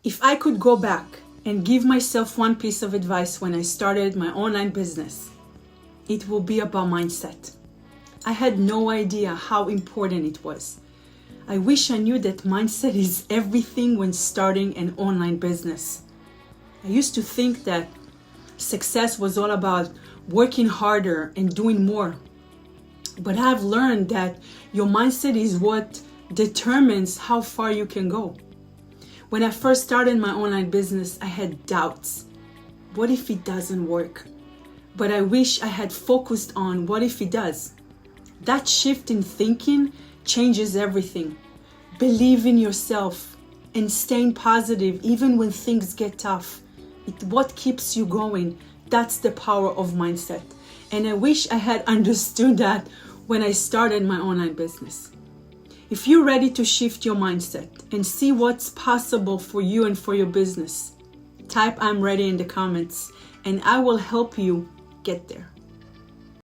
If I could go back and give myself one piece of advice when I started my online business, it will be about mindset. I had no idea how important it was. I wish I knew that mindset is everything when starting an online business. I used to think that success was all about working harder and doing more. But I've learned that your mindset is what determines how far you can go. When I first started my online business, I had doubts. What if it doesn't work? But I wish I had focused on what if it does. That shift in thinking changes everything. Believe in yourself and staying positive even when things get tough. It's what keeps you going. That's the power of mindset. And I wish I had understood that when I started my online business. If you're ready to shift your mindset and see what's possible for you and for your business, type "I'm ready" in the comments and I will help you get there.